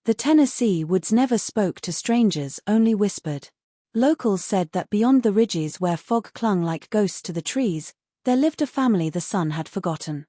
The Tennessee woods never spoke to strangers, only whispered. Locals said that beyond the ridges where fog clung like ghosts to the trees, there lived a family the sun had forgotten.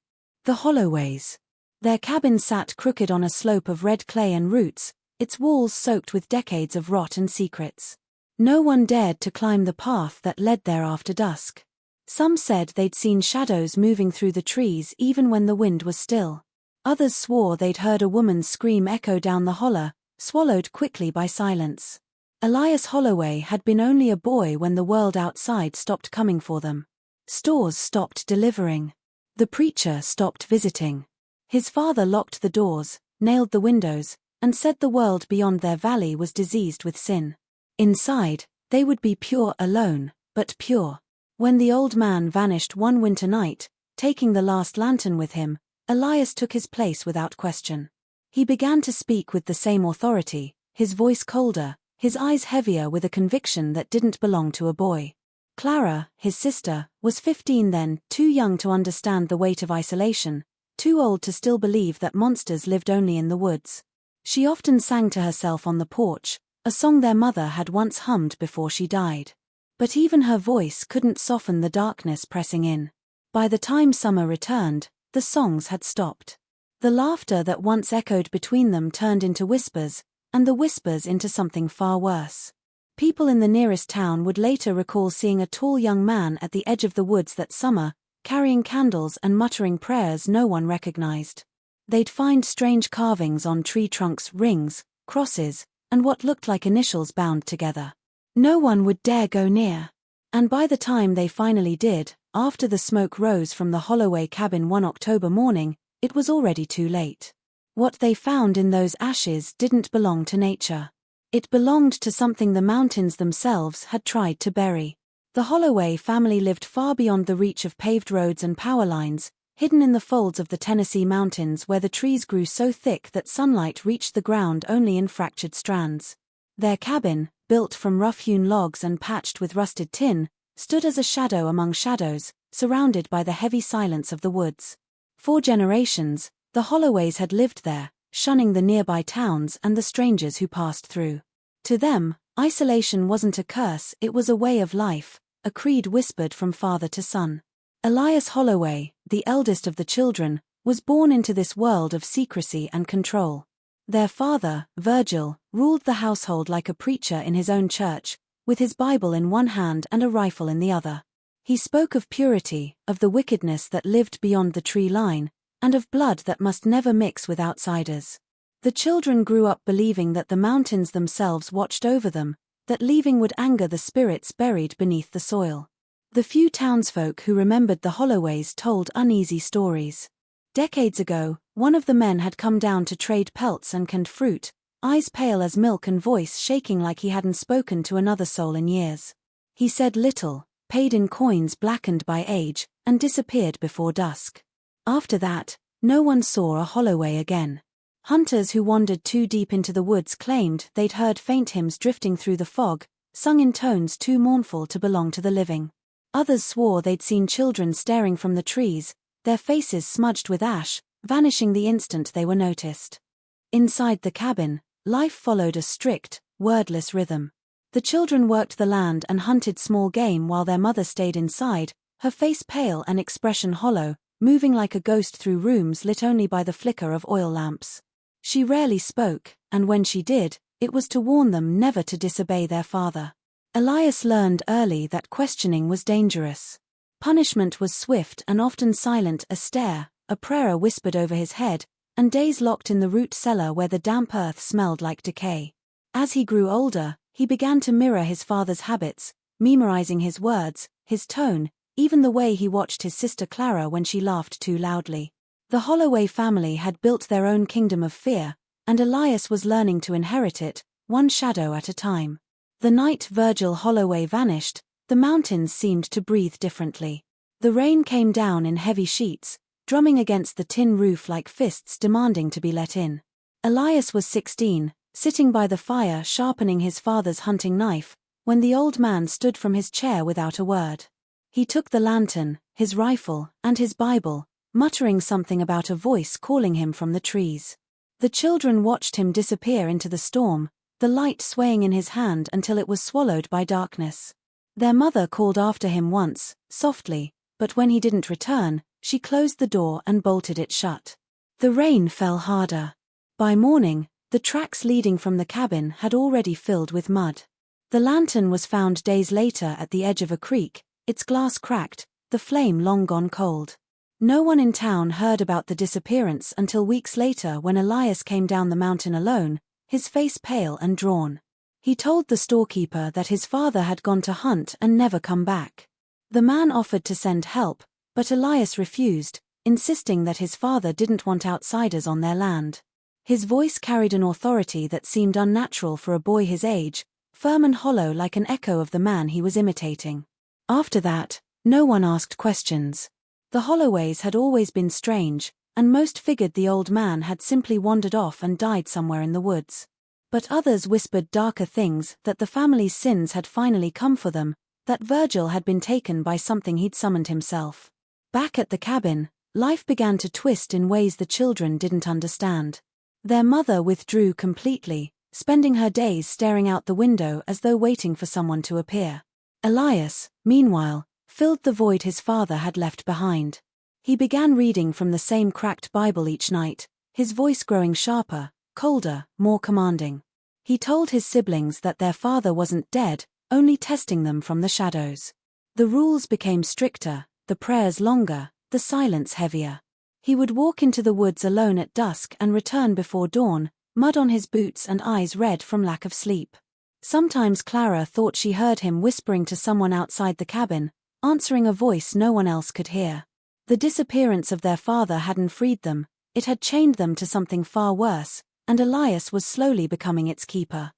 The Holloways. Their cabin sat crooked on a slope of red clay and roots, its walls soaked with decades of rot and secrets. No one dared to climb the path that led there after dusk. Some said they'd seen shadows moving through the trees even when the wind was still. Others swore they'd heard a woman's scream echo down the holler, swallowed quickly by silence. Elias Holloway had been only a boy when the world outside stopped coming for them. Stores stopped delivering. The preacher stopped visiting. His father locked the doors, nailed the windows, and said the world beyond their valley was diseased with sin. Inside, they would be pure alone, but pure. When the old man vanished one winter night, taking the last lantern with him, Elias took his place without question. He began to speak with the same authority, his voice colder, his eyes heavier with a conviction that didn't belong to a boy. Clara, his sister, was 15 then, too young to understand the weight of isolation, too old to still believe that monsters lived only in the woods. She often sang to herself on the porch, a song their mother had once hummed before she died. But even her voice couldn't soften the darkness pressing in. By the time summer returned, the songs had stopped. The laughter that once echoed between them turned into whispers, and the whispers into something far worse. People in the nearest town would later recall seeing a tall young man at the edge of the woods that summer, carrying candles and muttering prayers no one recognized. They'd find strange carvings on tree trunks, rings, crosses, and what looked like initials bound together. No one would dare go near. And by the time they finally did, after the smoke rose from the Holloway cabin one October morning, it was already too late. What they found in those ashes didn't belong to nature. It belonged to something the mountains themselves had tried to bury. The Holloway family lived far beyond the reach of paved roads and power lines, hidden in the folds of the Tennessee mountains where the trees grew so thick that sunlight reached the ground only in fractured strands. Their cabin, built from rough-hewn logs and patched with rusted tin, stood as a shadow among shadows, surrounded by the heavy silence of the woods. For generations, the Holloways had lived there, shunning the nearby towns and the strangers who passed through. To them, isolation wasn't a curse, it was a way of life, a creed whispered from father to son. Elias Holloway, the eldest of the children, was born into this world of secrecy and control. Their father, Virgil, ruled the household like a preacher in his own church, with his Bible in one hand and a rifle in the other. He spoke of purity, of the wickedness that lived beyond the tree line, and of blood that must never mix with outsiders. The children grew up believing that the mountains themselves watched over them, that leaving would anger the spirits buried beneath the soil. The few townsfolk who remembered the Holloways told uneasy stories. Decades ago, one of the men had come down to trade pelts and canned fruit, eyes pale as milk and voice shaking like he hadn't spoken to another soul in years. He said little, paid in coins blackened by age, and disappeared before dusk. After that, no one saw a Holloway again. Hunters who wandered too deep into the woods claimed they'd heard faint hymns drifting through the fog, sung in tones too mournful to belong to the living. Others swore they'd seen children staring from the trees, their faces smudged with ash, vanishing the instant they were noticed. Inside the cabin, life followed a strict, wordless rhythm. The children worked the land and hunted small game while their mother stayed inside, her face pale and expression hollow, moving like a ghost through rooms lit only by the flicker of oil lamps. She rarely spoke, and when she did, it was to warn them never to disobey their father. Elias learned early that questioning was dangerous. Punishment was swift and often silent, a stare, a prayer whispered over his head, and days locked in the root cellar where the damp earth smelled like decay. As he grew older, he began to mirror his father's habits, memorizing his words, his tone, even the way he watched his sister Clara when she laughed too loudly. The Holloway family had built their own kingdom of fear, and Elias was learning to inherit it, one shadow at a time. The night Virgil Holloway vanished, the mountains seemed to breathe differently. The rain came down in heavy sheets, drumming against the tin roof like fists demanding to be let in. Elias was 16, sitting by the fire sharpening his father's hunting knife, when the old man stood from his chair without a word. He took the lantern, his rifle, and his Bible, muttering something about a voice calling him from the trees. The children watched him disappear into the storm, the light swaying in his hand until it was swallowed by darkness. Their mother called after him once, softly, but when he didn't return, she closed the door and bolted it shut. The rain fell harder. By morning, the tracks leading from the cabin had already filled with mud. The lantern was found days later at the edge of a creek, its glass cracked, the flame long gone cold. No one in town heard about the disappearance until weeks later when Elias came down the mountain alone, his face pale and drawn. He told the storekeeper that his father had gone to hunt and never come back. The man offered to send help, but Elias refused, insisting that his father didn't want outsiders on their land. His voice carried an authority that seemed unnatural for a boy his age, firm and hollow like an echo of the man he was imitating. After that, no one asked questions. The Holloways had always been strange, and most figured the old man had simply wandered off and died somewhere in the woods. But others whispered darker things, that the family's sins had finally come for them, that Virgil had been taken by something he'd summoned himself. Back at the cabin, life began to twist in ways the children didn't understand. Their mother withdrew completely, spending her days staring out the window as though waiting for someone to appear. Elias, meanwhile, filled the void his father had left behind. He began reading from the same cracked Bible each night, his voice growing sharper, colder, more commanding. He told his siblings that their father wasn't dead, only testing them from the shadows. The rules became stricter, the prayers longer, the silence heavier. He would walk into the woods alone at dusk and return before dawn, mud on his boots and eyes red from lack of sleep. Sometimes Clara thought she heard him whispering to someone outside the cabin, answering a voice no one else could hear. The disappearance of their father hadn't freed them, it had chained them to something far worse, and Elias was slowly becoming its keeper.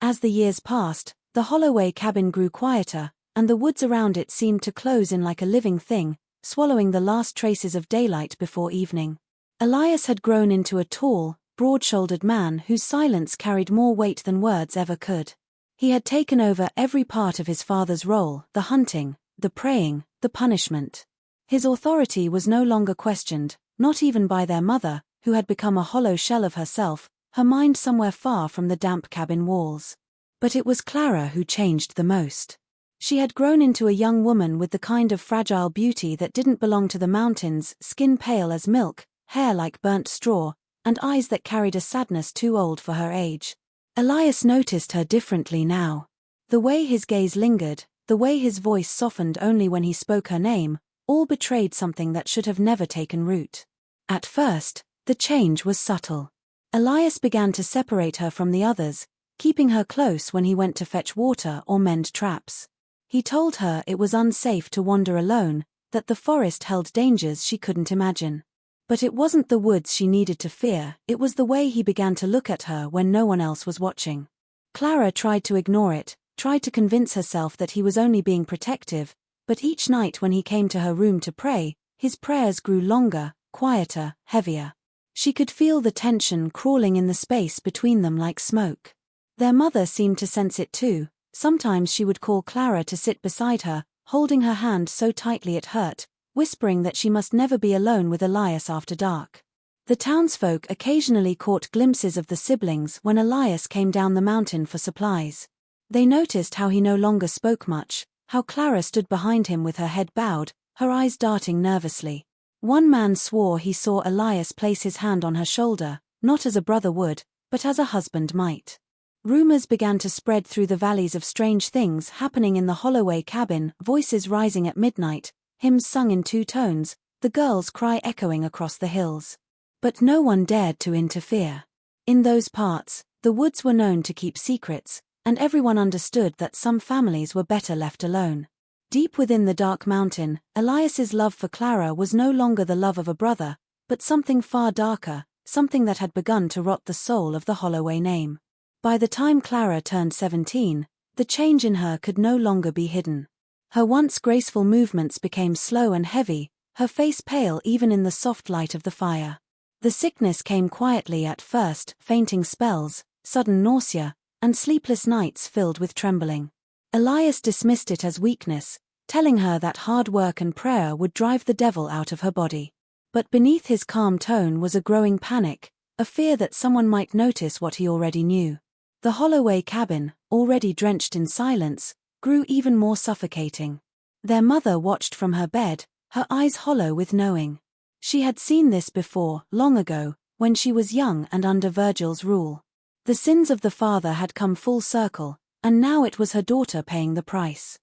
As the years passed, the Holloway cabin grew quieter, and the woods around it seemed to close in like a living thing, swallowing the last traces of daylight before evening. Elias had grown into a tall, broad-shouldered man whose silence carried more weight than words ever could. He had taken over every part of his father's role, the hunting, the praying, the punishment. His authority was no longer questioned, not even by their mother, who had become a hollow shell of herself, her mind somewhere far from the damp cabin walls. But it was Clara who changed the most. She had grown into a young woman with the kind of fragile beauty that didn't belong to the mountains, skin pale as milk, hair like burnt straw, and eyes that carried a sadness too old for her age. Elias noticed her differently now. The way his gaze lingered, the way his voice softened only when he spoke her name, all betrayed something that should have never taken root. At first, the change was subtle. Elias began to separate her from the others, keeping her close when he went to fetch water or mend traps. He told her it was unsafe to wander alone, that the forest held dangers she couldn't imagine. But it wasn't the woods she needed to fear, it was the way he began to look at her when no one else was watching. Clara tried to ignore it, tried to convince herself that he was only being protective, but each night when he came to her room to pray, his prayers grew longer, quieter, heavier. She could feel the tension crawling in the space between them like smoke. Their mother seemed to sense it too. Sometimes she would call Clara to sit beside her, holding her hand so tightly it hurt, whispering that she must never be alone with Elias after dark. The townsfolk occasionally caught glimpses of the siblings when Elias came down the mountain for supplies. They noticed how he no longer spoke much, how Clara stood behind him with her head bowed, her eyes darting nervously. One man swore he saw Elias place his hand on her shoulder, not as a brother would, but as a husband might. Rumors began to spread through the valleys of strange things happening in the Holloway cabin, voices rising at midnight, hymns sung in two tones, the girls' cry echoing across the hills. But no one dared to interfere. In those parts, the woods were known to keep secrets, and everyone understood that some families were better left alone. Deep within the dark mountain, Elias's love for Clara was no longer the love of a brother, but something far darker, something that had begun to rot the soul of the Holloway name. By the time Clara turned 17, the change in her could no longer be hidden. Her once graceful movements became slow and heavy, her face pale even in the soft light of the fire. The sickness came quietly at first, fainting spells, sudden nausea, and sleepless nights filled with trembling. Elias dismissed it as weakness, telling her that hard work and prayer would drive the devil out of her body. But beneath his calm tone was a growing panic, a fear that someone might notice what he already knew. The Holloway cabin, already drenched in silence, grew even more suffocating. Their mother watched from her bed, her eyes hollow with knowing. She had seen this before, long ago, when she was young and under Virgil's rule. The sins of the father had come full circle, and now it was her daughter paying the price.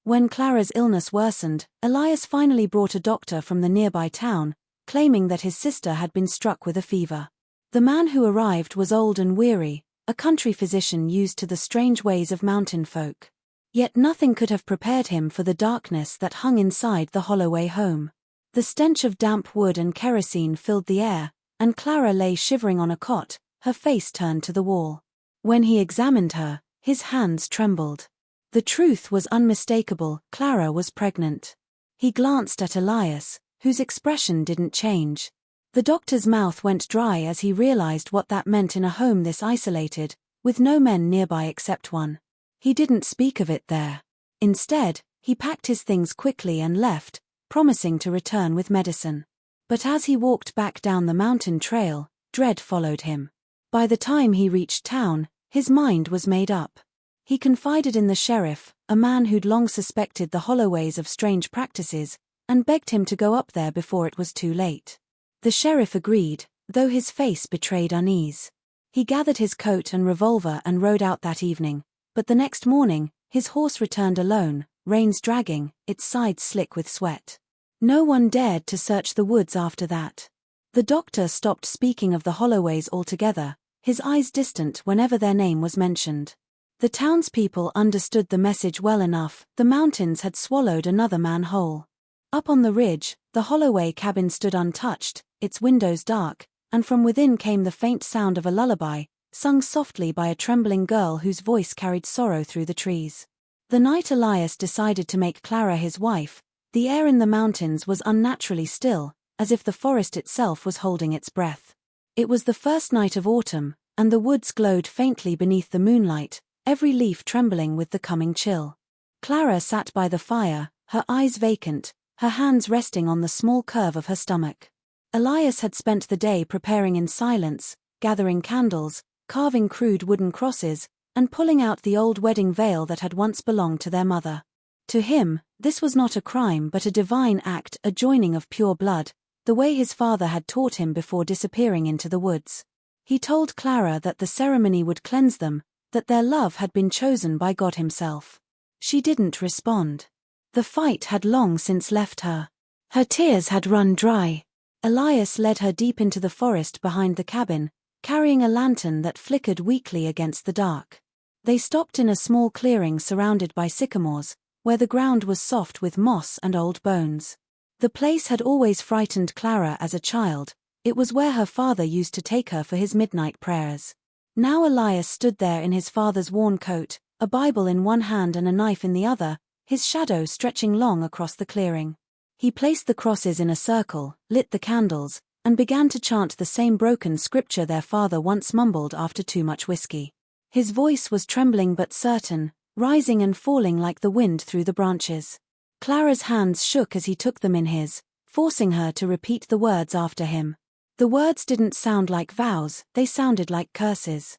When Clara's illness worsened, Elias finally brought a doctor from the nearby town, claiming that his sister had been struck with a fever. The man who arrived was old and weary, a country physician used to the strange ways of mountain folk. Yet nothing could have prepared him for the darkness that hung inside the Holloway home. The stench of damp wood and kerosene filled the air, and Clara lay shivering on a cot, her face turned to the wall. When he examined her, his hands trembled. The truth was unmistakable, Clara was pregnant. He glanced at Elias, whose expression didn't change. The doctor's mouth went dry as he realized what that meant in a home this isolated, with no men nearby except one. He didn't speak of it there. Instead, he packed his things quickly and left, promising to return with medicine. But as he walked back down the mountain trail, dread followed him. By the time he reached town, his mind was made up. He confided in the sheriff, a man who'd long suspected the Holloways of strange practices, and begged him to go up there before it was too late. The sheriff agreed, though his face betrayed unease. He gathered his coat and revolver and rode out that evening, but the next morning, his horse returned alone, reins dragging, its sides slick with sweat. No one dared to search the woods after that. The doctor stopped speaking of the Holloways altogether, his eyes distant whenever their name was mentioned. The townspeople understood the message well enough, the mountains had swallowed another man whole. Up on the ridge, the Holloway cabin stood untouched, its windows dark, and from within came the faint sound of a lullaby, sung softly by a trembling girl whose voice carried sorrow through the trees. The night Elias decided to make Clara his wife, the air in the mountains was unnaturally still, as if the forest itself was holding its breath. It was the first night of autumn, and the woods glowed faintly beneath the moonlight, every leaf trembling with the coming chill. Clara sat by the fire, her eyes vacant, her hands resting on the small curve of her stomach. Elias had spent the day preparing in silence, gathering candles, carving crude wooden crosses, and pulling out the old wedding veil that had once belonged to their mother. To him, this was not a crime but a divine act, a joining of pure blood, the way his father had taught him before disappearing into the woods. He told Clara that the ceremony would cleanse them, that their love had been chosen by God himself. She didn't respond. The fight had long since left her. Her tears had run dry. Elias led her deep into the forest behind the cabin, carrying a lantern that flickered weakly against the dark. They stopped in a small clearing surrounded by sycamores, where the ground was soft with moss and old bones. The place had always frightened Clara as a child, it was where her father used to take her for his midnight prayers. Now Elias stood there in his father's worn coat, a Bible in one hand and a knife in the other, his shadow stretching long across the clearing. He placed the crosses in a circle, lit the candles, and began to chant the same broken scripture their father once mumbled after too much whiskey. His voice was trembling but certain, rising and falling like the wind through the branches. Clara's hands shook as he took them in his, forcing her to repeat the words after him. The words didn't sound like vows, they sounded like curses.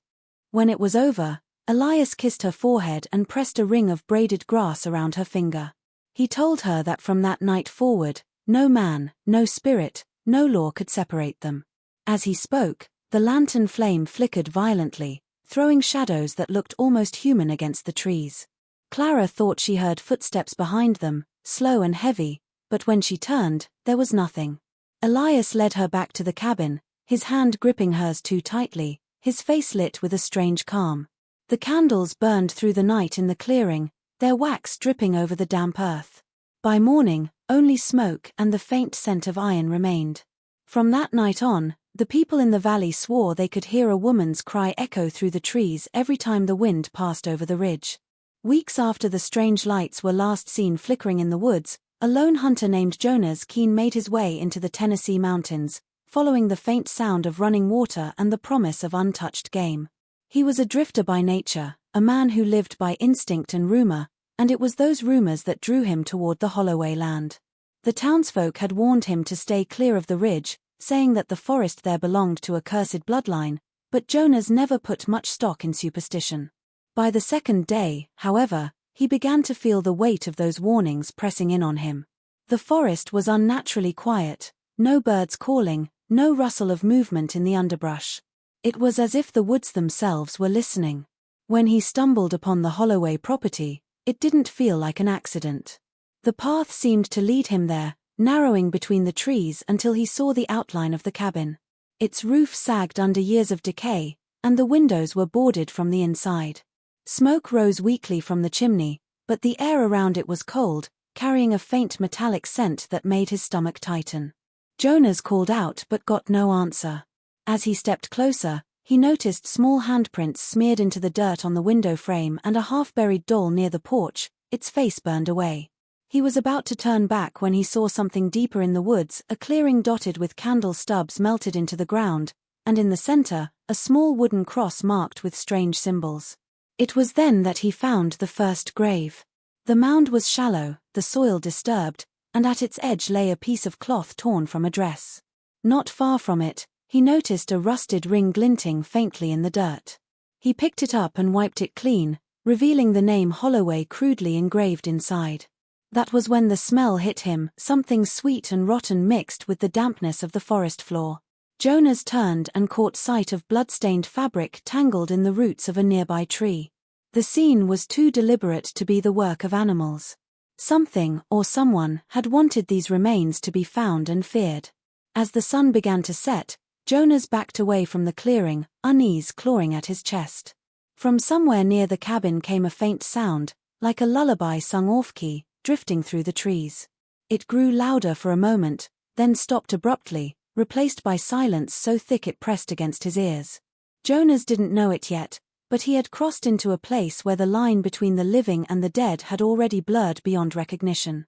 When it was over, Elias kissed her forehead and pressed a ring of braided grass around her finger. He told her that from that night forward, no man, no spirit, no law could separate them. As he spoke, the lantern flame flickered violently, throwing shadows that looked almost human against the trees. Clara thought she heard footsteps behind them, slow and heavy, but when she turned, there was nothing. Elias led her back to the cabin, his hand gripping hers too tightly, his face lit with a strange calm. The candles burned through the night in the clearing, their wax dripping over the damp earth. By morning, only smoke and the faint scent of iron remained. From that night on, the people in the valley swore they could hear a woman's cry echo through the trees every time the wind passed over the ridge. Weeks after the strange lights were last seen flickering in the woods, a lone hunter named Jonas Keene made his way into the Tennessee mountains, following the faint sound of running water and the promise of untouched game. He was a drifter by nature, a man who lived by instinct and rumor, and it was those rumors that drew him toward the Holloway land. The townsfolk had warned him to stay clear of the ridge, saying that the forest there belonged to a cursed bloodline, but Jonas never put much stock in superstition. By the second day, however, he began to feel the weight of those warnings pressing in on him. The forest was unnaturally quiet, no birds calling, no rustle of movement in the underbrush. It was as if the woods themselves were listening. When he stumbled upon the Holloway property, it didn't feel like an accident. The path seemed to lead him there, narrowing between the trees until he saw the outline of the cabin. Its roof sagged under years of decay, and the windows were boarded from the inside. Smoke rose weakly from the chimney, but the air around it was cold, carrying a faint metallic scent that made his stomach tighten. Jonas called out but got no answer. As he stepped closer, he noticed small handprints smeared into the dirt on the window frame and a half-buried doll near the porch, its face burned away. He was about to turn back when he saw something deeper in the woods, a clearing dotted with candle stubs melted into the ground, and in the center, a small wooden cross marked with strange symbols. It was then that he found the first grave. The mound was shallow, the soil disturbed, and at its edge lay a piece of cloth torn from a dress. Not far from it, he noticed a rusted ring glinting faintly in the dirt. He picked it up and wiped it clean, revealing the name Holloway crudely engraved inside. That was when the smell hit him, something sweet and rotten mixed with the dampness of the forest floor. Jonas turned and caught sight of blood-stained fabric tangled in the roots of a nearby tree. The scene was too deliberate to be the work of animals. Something, or someone, had wanted these remains to be found and feared. As the sun began to set, Jonas backed away from the clearing, unease clawing at his chest. From somewhere near the cabin came a faint sound, like a lullaby sung off-key, drifting through the trees. It grew louder for a moment, then stopped abruptly, replaced by silence so thick it pressed against his ears. Jonas didn't know it yet, but he had crossed into a place where the line between the living and the dead had already blurred beyond recognition.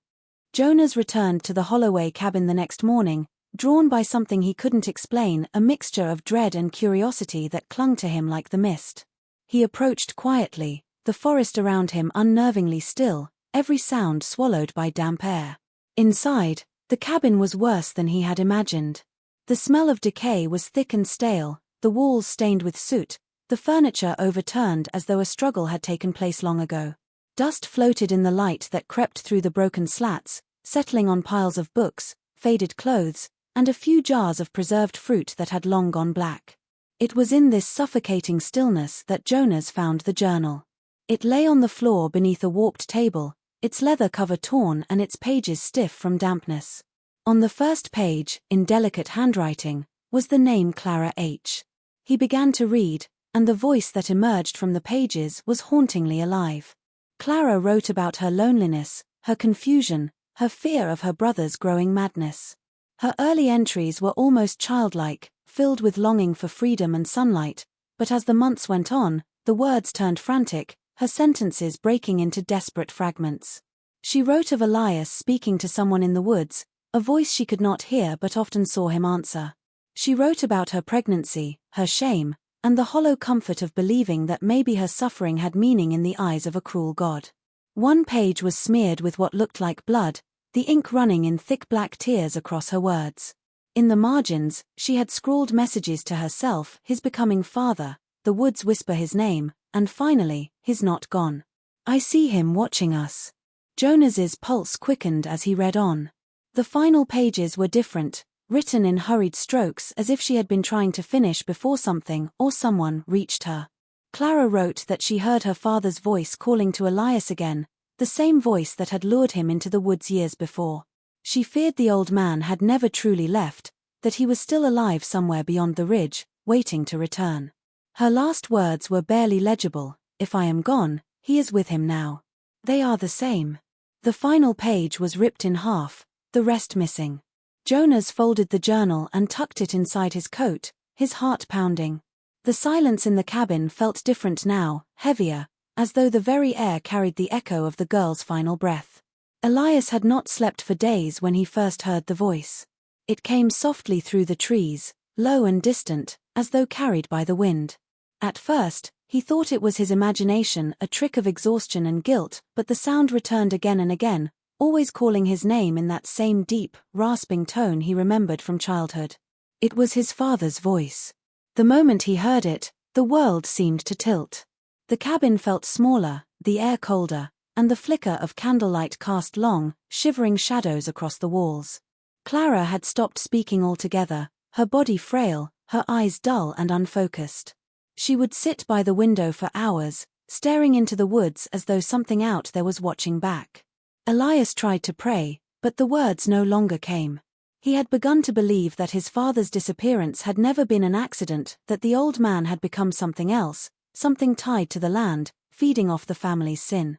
Jonas returned to the Holloway cabin the next morning, drawn by something he couldn't explain, a mixture of dread and curiosity that clung to him like the mist. He approached quietly, the forest around him unnervingly still, every sound swallowed by damp air. Inside, the cabin was worse than he had imagined. The smell of decay was thick and stale, the walls stained with soot, the furniture overturned as though a struggle had taken place long ago. Dust floated in the light that crept through the broken slats, settling on piles of books, faded clothes, and a few jars of preserved fruit that had long gone black. It was in this suffocating stillness that Jonas found the journal. It lay on the floor beneath a warped table, its leather cover torn and its pages stiff from dampness. On the first page, in delicate handwriting, was the name Clara H. He began to read, and the voice that emerged from the pages was hauntingly alive. Clara wrote about her loneliness, her confusion, her fear of her brother's growing madness. Her early entries were almost childlike, filled with longing for freedom and sunlight, but as the months went on, the words turned frantic, her sentences breaking into desperate fragments. She wrote of Elias speaking to someone in the woods, a voice she could not hear but often saw him answer. She wrote about her pregnancy, her shame, and the hollow comfort of believing that maybe her suffering had meaning in the eyes of a cruel God. One page was smeared with what looked like blood, the ink running in thick black tears across her words. In the margins, she had scrawled messages to herself, his becoming father, the woods whisper his name, and finally, he's not gone. I see him watching us. Jonas's pulse quickened as he read on. The final pages were different, written in hurried strokes as if she had been trying to finish before something or someone reached her. Clara wrote that she heard her father's voice calling to Elias again, the same voice that had lured him into the woods years before. She feared the old man had never truly left, that he was still alive somewhere beyond the ridge, waiting to return. Her last words were barely legible, "If I am gone, he is with him now." They are the same. The final page was ripped in half, the rest missing. Jonas folded the journal and tucked it inside his coat, his heart pounding. The silence in the cabin felt different now, heavier, as though the very air carried the echo of the girl's final breath. Elias had not slept for days when he first heard the voice. It came softly through the trees, low and distant, as though carried by the wind. At first, he thought it was his imagination, a trick of exhaustion and guilt, but the sound returned again and again, always calling his name in that same deep, rasping tone he remembered from childhood. It was his father's voice. The moment he heard it, the world seemed to tilt. The cabin felt smaller, the air colder, and the flicker of candlelight cast long, shivering shadows across the walls. Clara had stopped speaking altogether, her body frail, her eyes dull and unfocused. She would sit by the window for hours, staring into the woods as though something out there was watching back. Elias tried to pray, but the words no longer came. He had begun to believe that his father's disappearance had never been an accident, that the old man had become something else, something tied to the land, feeding off the family's sin.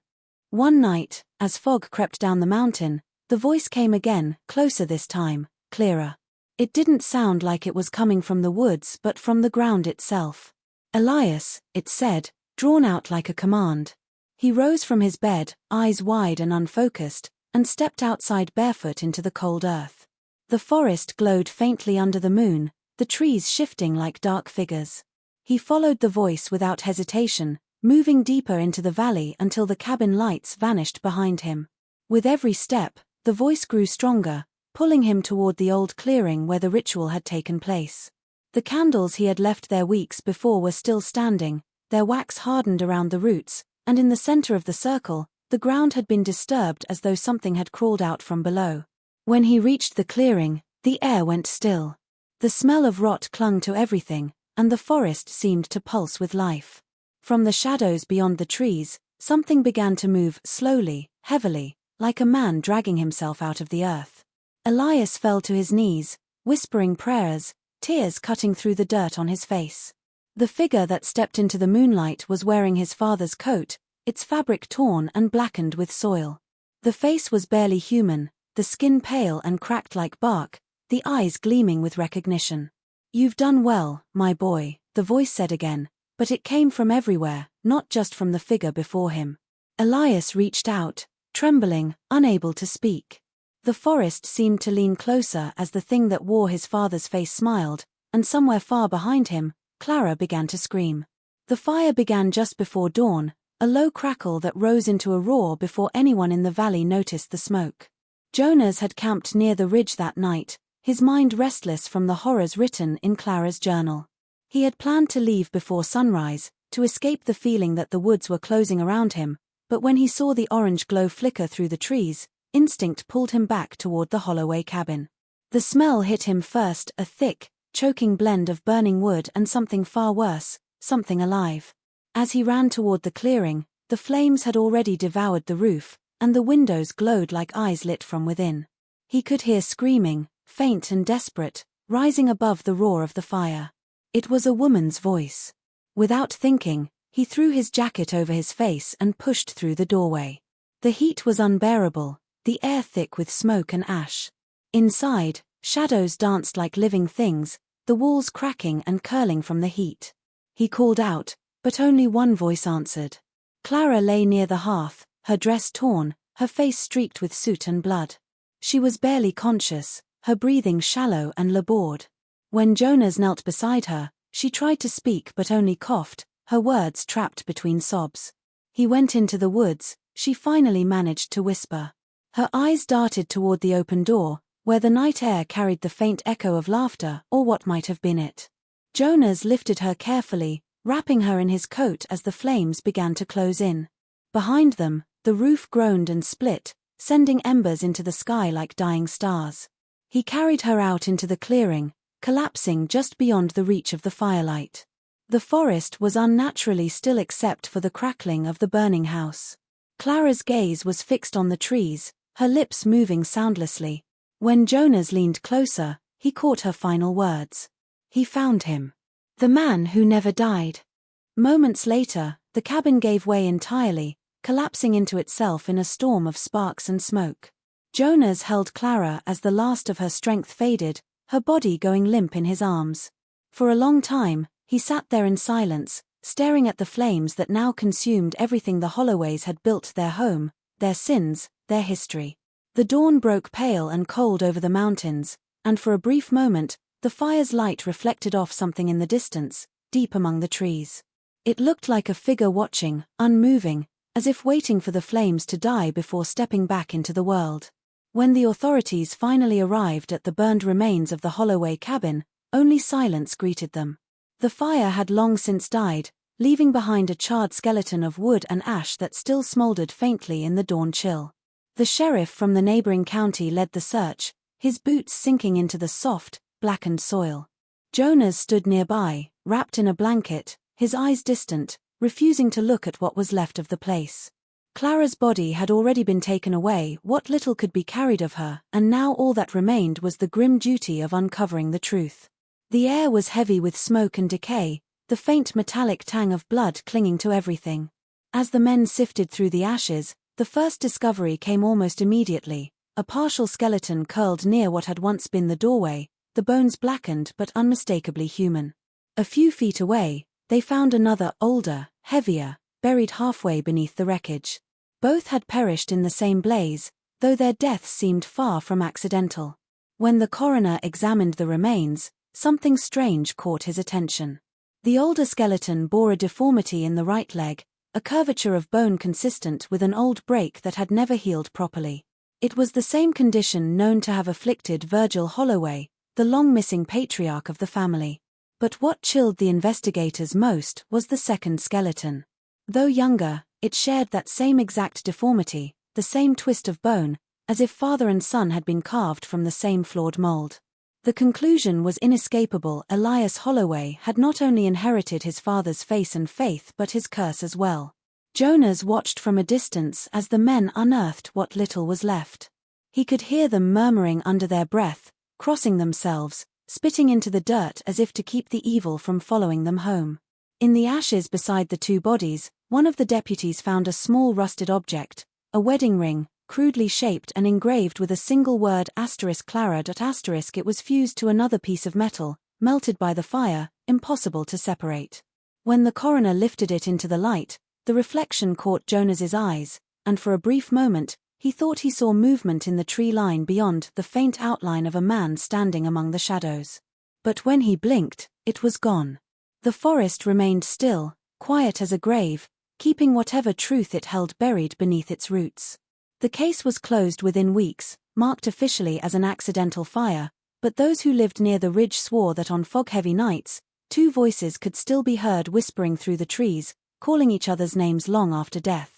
One night, as fog crept down the mountain, the voice came again, closer this time, clearer. It didn't sound like it was coming from the woods but from the ground itself. "Elias," it said, drawn out like a command. He rose from his bed, eyes wide and unfocused, and stepped outside barefoot into the cold earth. The forest glowed faintly under the moon, the trees shifting like dark figures. He followed the voice without hesitation, moving deeper into the valley until the cabin lights vanished behind him. With every step, the voice grew stronger, pulling him toward the old clearing where the ritual had taken place. The candles he had left there weeks before were still standing, their wax hardened around the roots, and in the center of the circle, the ground had been disturbed as though something had crawled out from below. When he reached the clearing, the air went still. The smell of rot clung to everything, and the forest seemed to pulse with life. From the shadows beyond the trees, something began to move slowly, heavily, like a man dragging himself out of the earth. Elias fell to his knees, whispering prayers, tears cutting through the dirt on his face. The figure that stepped into the moonlight was wearing his father's coat, its fabric torn and blackened with soil. The face was barely human, the skin pale and cracked like bark, the eyes gleaming with recognition. "You've done well, my boy," the voice said again, but it came from everywhere, not just from the figure before him. Elias reached out, trembling, unable to speak. The forest seemed to lean closer as the thing that wore his father's face smiled, and somewhere far behind him, Clara began to scream. The fire began just before dawn, a low crackle that rose into a roar before anyone in the valley noticed the smoke. Jonas had camped near the ridge that night, his mind restless from the horrors written in Clara's journal. He had planned to leave before sunrise, to escape the feeling that the woods were closing around him, but when he saw the orange glow flicker through the trees, instinct pulled him back toward the Holloway cabin. The smell hit him first, a thick, choking blend of burning wood and something far worse, something alive. As he ran toward the clearing, the flames had already devoured the roof, and the windows glowed like eyes lit from within. He could hear screaming, faint and desperate, rising above the roar of the fire. It was a woman's voice. Without thinking, he threw his jacket over his face and pushed through the doorway. The heat was unbearable, the air thick with smoke and ash. Inside, shadows danced like living things, the walls cracking and curling from the heat. He called out, but only one voice answered. Clara lay near the hearth, her dress torn, her face streaked with soot and blood. She was barely conscious, her breathing shallow and labored. When Jonas knelt beside her, she tried to speak but only coughed, her words trapped between sobs. He went into the woods, she finally managed to whisper. Her eyes darted toward the open door, where the night air carried the faint echo of laughter or what might have been it. Jonas lifted her carefully, wrapping her in his coat as the flames began to close in. Behind them, the roof groaned and split, sending embers into the sky like dying stars. He carried her out into the clearing, collapsing just beyond the reach of the firelight. The forest was unnaturally still except for the crackling of the burning house. Clara's gaze was fixed on the trees, her lips moving soundlessly. When Jonas leaned closer, he caught her final words. He found him. The man who never died. Moments later, the cabin gave way entirely, collapsing into itself in a storm of sparks and smoke. Jonas held Clara as the last of her strength faded, her body going limp in his arms. For a long time, he sat there in silence, staring at the flames that now consumed everything the Holloways had built their home, their sins, their history. The dawn broke pale and cold over the mountains, and for a brief moment, the fire's light reflected off something in the distance, deep among the trees. It looked like a figure watching, unmoving, as if waiting for the flames to die before stepping back into the world. When the authorities finally arrived at the burned remains of the Holloway cabin, Only silence greeted them. The fire had long since died, leaving behind a charred skeleton of wood and ash that still smoldered faintly in the dawn chill. The sheriff from the neighboring county led the search, his boots sinking into the soft, blackened soil. Jonas stood nearby, wrapped in a blanket, his eyes distant, refusing to look at what was left of the place. Clara's body had already been taken away, what little could be carried of her, and now all that remained was the grim duty of uncovering the truth. The air was heavy with smoke and decay, the faint metallic tang of blood clinging to everything. As the men sifted through the ashes, the first discovery came almost immediately: a partial skeleton curled near what had once been the doorway, the bones blackened but unmistakably human. A few feet away, they found another, older, heavier, buried halfway beneath the wreckage. Both had perished in the same blaze, though their deaths seemed far from accidental. When the coroner examined the remains, something strange caught his attention. The older skeleton bore a deformity in the right leg, a curvature of bone consistent with an old break that had never healed properly. It was the same condition known to have afflicted Virgil Holloway, the long-missing patriarch of the family. But what chilled the investigators most was the second skeleton. Though younger, it shared that same exact deformity, the same twist of bone, as if father and son had been carved from the same flawed mold. The conclusion was inescapable: Elias Holloway had not only inherited his father's face and faith but his curse as well. Jonas watched from a distance as the men unearthed what little was left. He could hear them murmuring under their breath, crossing themselves, spitting into the dirt as if to keep the evil from following them home. In the ashes beside the two bodies, one of the deputies found a small rusted object, a wedding ring, crudely shaped and engraved with a single word *Clara. It was fused to another piece of metal, melted by the fire, impossible to separate. When the coroner lifted it into the light, the reflection caught Jonas's eyes, and for a brief moment, he thought he saw movement in the tree line beyond, the faint outline of a man standing among the shadows. But when he blinked, it was gone. The forest remained still, quiet as a grave, keeping whatever truth it held buried beneath its roots. The case was closed within weeks, marked officially as an accidental fire, but those who lived near the ridge swore that on fog-heavy nights, two voices could still be heard whispering through the trees, calling each other's names long after death.